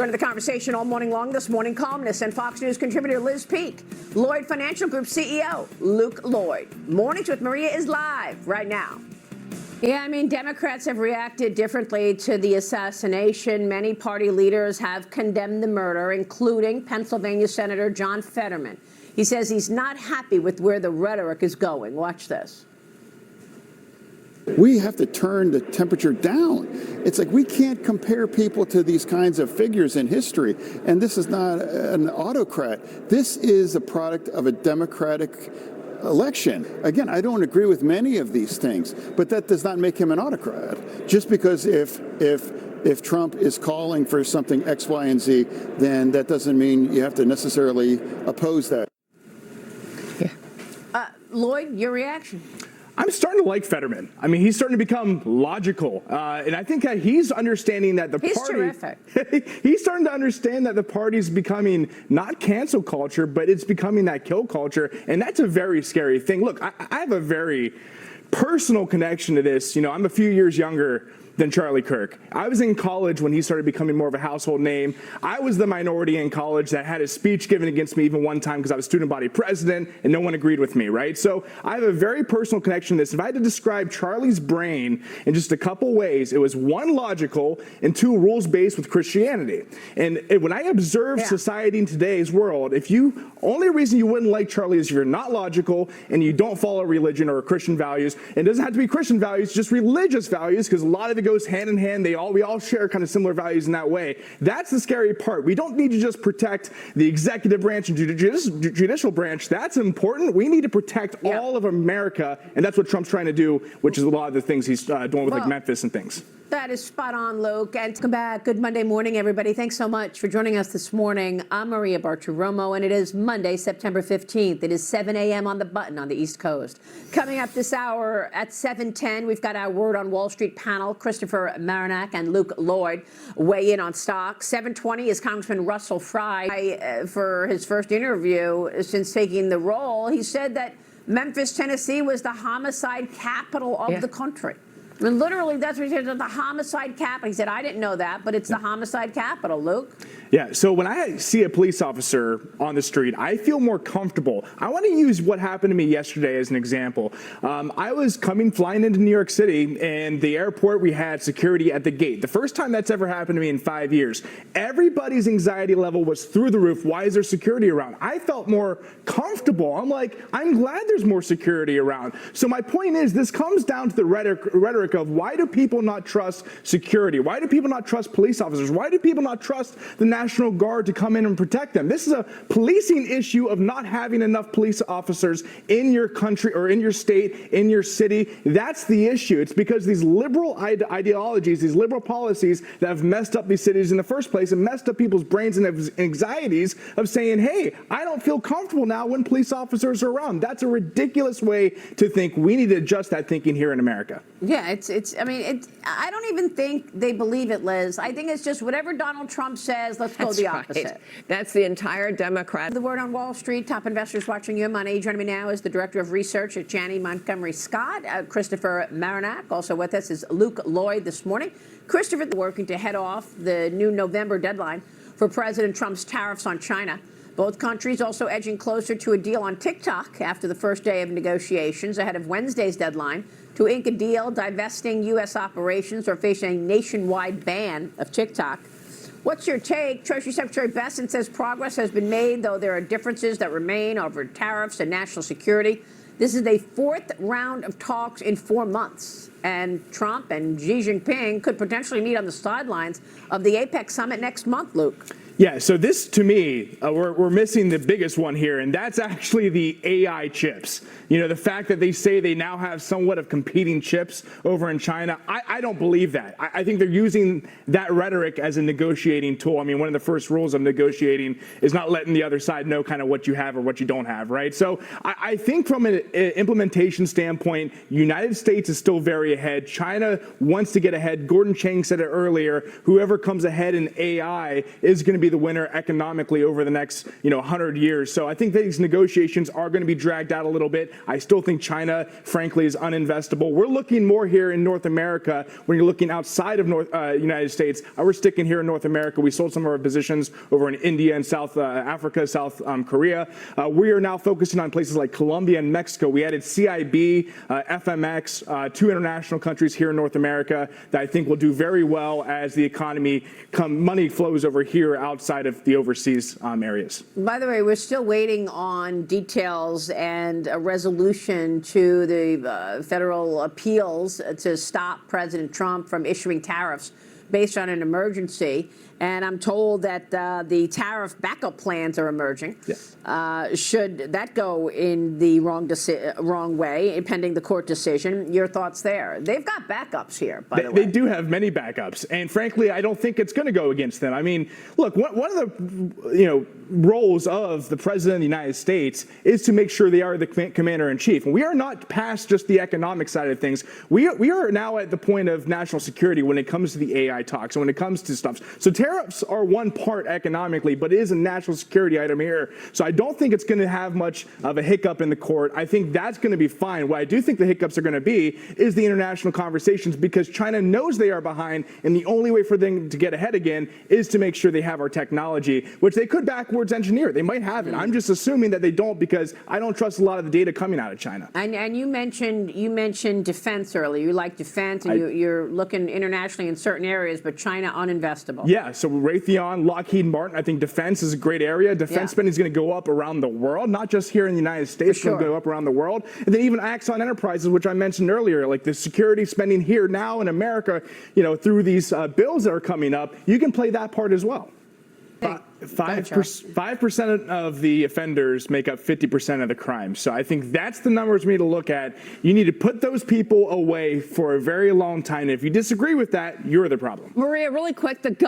Going to the conversation all morning long this morning, columnist and Fox News contributor Liz Peek, Lloyd Financial Group CEO Luke Lloyd. Mornings with Maria is live right now. Yeah, I mean, Democrats have reacted differently to the assassination. Many party leaders have condemned the murder, including Pennsylvania Senator John Fetterman. He says he's not happy with where the rhetoric is going. Watch this. We have to turn the temperature down. It's like we can't compare people to these kinds of figures in history. And this is not an autocrat. This is a product of a democratic election. Again, I don't agree with many of these things, but that does not make him an autocrat. Just because if Trump is calling for something X, Y, and Z, then that doesn't mean you have to necessarily oppose that. Yeah. Lloyd, your reaction? I'm starting to like Fetterman. I mean, he's starting to become logical, and I think that he's understanding that the party. He's terrific. He's starting to understand that the party's becoming not cancel culture, but it's becoming that kill culture, and that's a very scary thing. Look, I have a very personal connection to this. You know, I'm a few years younger than Charlie Kirk. I was in college when he started becoming more of a household name. I was the minority in college that had a speech given against me even one time because I was student body president and no one agreed with me, right? So I have a very personal connection to this. If I had to describe Charlie's brain in just a couple ways, it was one, logical, and two, rules-based with Christianity. And when I observe society in today's world, only reason you wouldn't like Charlie is if you're not logical and you don't follow religion or Christian values. And it doesn't have to be Christian values, just religious values, because a lot of it goes hand in hand. We all share kind of similar values in that way. That's the scary part. We don't need to just protect the executive branch and judicial branch. That's important. We need to protect all of America, and that's what Trump's trying to do, which is a lot of the things he's doing with like Memphis and things. That is spot on, Luke. And come back. Good Monday morning, everybody. Thanks so much for joining us this morning. I'm Maria Bartiromo, and it is Monday, September 15th. It is 7 a.m. on the button on the East Coast. Coming up this hour at 7:10, we've got our Word on Wall Street panel. Christopher Marinac and Luke Lloyd weigh in on stocks. 7:20 is Congressman Russell Fry. For his first interview since taking the role, he said that Memphis, Tennessee was the homicide capital of the country. I mean, literally, that's what he said, the homicide capital. He said, I didn't know that, but it's the homicide capital, Luke. Yeah, so when I see a police officer on the street, I feel more comfortable. I want to use what happened to me yesterday as an example. I was flying into New York City, and the airport, we had security at the gate. The first time that's ever happened to me in 5 years. Everybody's anxiety level was through the roof. Why is there security around? I felt more comfortable. I'm like, I'm glad there's more security around. So my point is, this comes down to the rhetoric of why do people not trust security? Why do people not trust police officers? Why do people not trust the National Guard to come in and protect them? This is a policing issue of not having enough police officers in your country or in your state, in your city. That's the issue. It's because these liberal ideologies, these liberal policies that have messed up these cities in the first place and messed up people's brains and anxieties of saying, hey, I don't feel comfortable now when police officers are around. That's a ridiculous way to think. We need to adjust that thinking here in America. Yeah, I don't even think they believe it, Liz. I think it's just whatever Donald Trump says, let's go the opposite. Right. That's the entire Democrat. The Word on Wall Street, top investors watching your money. Joining me now is the Director of Research at Janney Montgomery Scott, Christopher Marinac. Also with us is Luke Lloyd this morning. Christopher working to head off the new November deadline for President Trump's tariffs on China. Both countries also edging closer to a deal on TikTok after the first day of negotiations ahead of Wednesday's deadline to ink a deal divesting U.S. operations or facing a nationwide ban of TikTok. What's your take? Treasury Secretary Bessent says progress has been made, though there are differences that remain over tariffs and national security. This is the fourth round of talks in 4 months, and Trump and Xi Jinping could potentially meet on the sidelines of the APEC summit next month, Luke. Yeah, so this, to me, we're missing the biggest one here, and that's actually the AI chips. You know, the fact that they say they now have somewhat of competing chips over in China, I don't believe that. I think they're using that rhetoric as a negotiating tool. I mean, one of the first rules of negotiating is not letting the other side know kind of what you have or what you don't have, right? So I think from an implementation standpoint, United States is still very ahead. China wants to get ahead. Gordon Chang said it earlier, whoever comes ahead in AI is going to be the winner economically over the next 100 years. So I think these negotiations are going to be dragged out a little bit. I still think China, frankly, is uninvestable. We're looking more here in North America when you're looking outside of United States. We're sticking here in North America. We sold some of our positions over in India and South Africa, South Korea. We are now focusing on places like Colombia and Mexico. We added CIB, FMX, two international countries here in North America that I think will do very well as the economy money flows over here outside of the overseas areas. By the way, we're still waiting on details and a resolution to the federal appeals to stop President Trump from issuing tariffs based on an emergency. And I'm told that the tariff backup plans are emerging. Yeah. Should that go in the wrong way, pending the court decision? Your thoughts there? They've got backups here, by the way. They do have many backups. And frankly, I don't think it's going to go against them. I mean, look, one of the roles of the President of the United States is to make sure they are the commander-in-chief. And we are not past just the economic side of things. We are now at the point of national security when it comes to the AI talks and when it comes to stuff. So tariffs are one part economically, but it is a national security item here. So I don't think it's going to have much of a hiccup in the court. I think that's going to be fine. What I do think the hiccups are going to be is the international conversations, because China knows they are behind, and the only way for them to get ahead again is to make sure they have our technology, which they could backwards engineer. They might have it. I'm just assuming that they don't, because I don't trust a lot of the data coming out of China. And you mentioned defense earlier. You like defense, and you're looking internationally in certain areas, but China uninvestable. Yeah, so Raytheon, Lockheed Martin, I think defense is a great area. Defense spending is going to go up around the world, not just here in the United States, it's going to go up around the world. And then even Axon Enterprises, which I mentioned earlier, like the security spending here now in America, through these bills that are coming up, you can play that part as well. 5% of the offenders make up 50% of the crime. So I think that's the numbers we need to look at. You need to put those people away for a very long time. And if you disagree with that, you're the problem. Maria, really quick,